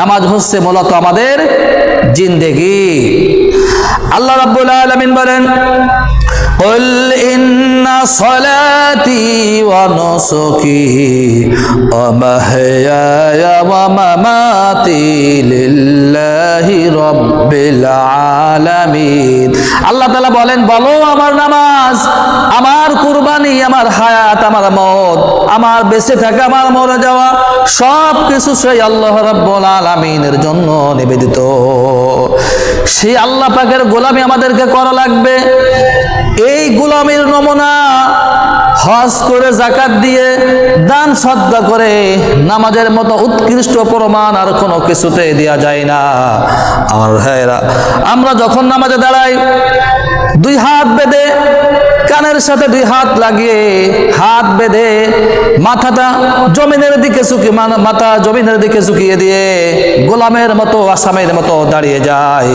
নামাজ হচ্ছে মূলত আমাদের জিন্দেগি। আল্লাহ রাব্বুল আলামিন বলেন, قل إن صلاتي ونسكي ومحياي ومماتي لله رب العالمين। আল্লাহ তাআলা বলেন, বলো আমার নামাজ, আমার কুরবানি, আমার হায়াত, আমার মওত, আমার বেঁচে থাকা, আমার মরে যাওয়া সব কিছু সেই আল্লাহ রাব্বুল আলামিনের জন্য নিবেদিত। সেই আল্লাহ পাকের গোলামি আমাদেরকে করা লাগবে। এই গোলামির নমুনা হজ করে, যাকাত দিয়ে, দান সদকা করে, নামাজের মতো উৎকৃষ্ট প্রমাণ আর কোনো কিছুতে দেয়া যায় না। আমার ভাইরা, আমরা যখন নামাজে দাঁড়াই, দুই হাত বেঁধে, কানের সাথে দুই হাত লাগিয়ে, হাত বেঁধে, মাথাটা জমিনের দিকে ঝুঁকিয়ে, মাথা জমিনের দিকে ঝুঁকিয়ে দিয়ে গোলামের মতো, আসামের মতো দাঁড়িয়ে যায়।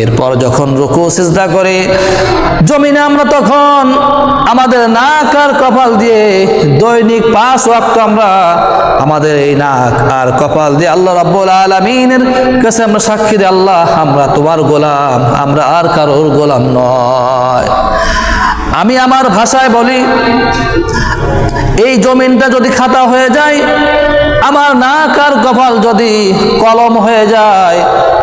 এরপর যখন রুকু সিজদা করে জমিনে, আমরা তখন আমাদের নাক আর কপাল দিয়ে দৈনিক 5 ওয়াক্ত আমরা আমাদের এই নাক আর কপাল দিয়ে আল্লাহ রাব্বুল আলামিনের কাছে আমরা সাক্ষী দিই, আল্লাহ আমরা তোমার গোলাম, আমরা আর কারোর গোলাম নয়। আমি আমার ভাষায় বলি, এই জমিনটা যদি খাতা হয়ে যায়, আমার নাক আর কপাল যদি কলম হয়ে যায়,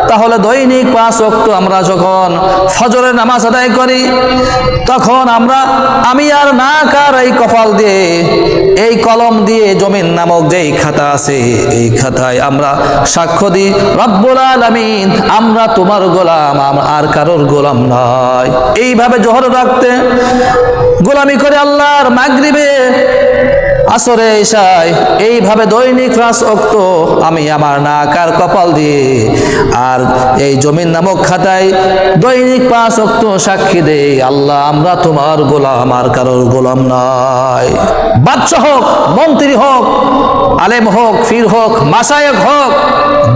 তাহলে দৈনিক 5 ওয়াক্ত আমরা যখন ফজরের নামাজ আদায় করি, তখন আমি আর নাক আর এই কপাল দিয়ে, এই কলম দিয়ে জমিন নামক যেই খাতা আছে, এই খাতায় আমরা সাক্ষ্য দিই, রব্বুল আলামিন আমরা তোমার গোলাম, আর কারোর গোলাম নয়। এইভাবে জোহর রাখতে গোলামি করে আল্লাহর মাগরিবে, আসরে, ইশায়, এইভাবে দৈনিক 5 ওয়াক্ত আমি আমার নাক আর কপাল দিয়ে আর এই জমিন নামক খাতায় দৈনিক 5 ওয়াক্ত সাক্ষী দেই, আল্লাহ আমরা তোমার গোলাম, আর কারোর গোলাম নয়। বাদশা হোক, মন্ত্রী হোক, আলেম হোক, ফির হোক, মাশায়েখ হোক,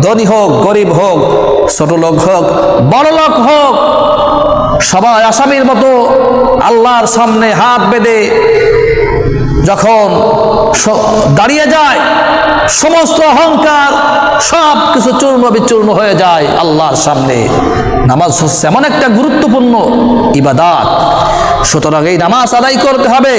ধনী হোক, গরিব হোক, ছোট লোক হোক, বড় লোক হোক, সবাই আসামির মতো আল্লাহর সামনে হাত বেঁধে যখন দাঁড়িয়ে যায়, সমস্ত অহংকার সব কিছু চূর্ণ বিচূর্ণ হয়ে যায় আল্লাহর সামনে। নামাজ হচ্ছে এমন একটা গুরুত্বপূর্ণ ইবাদত, সুতরাং এই নামাজ আদায় করতে হবে।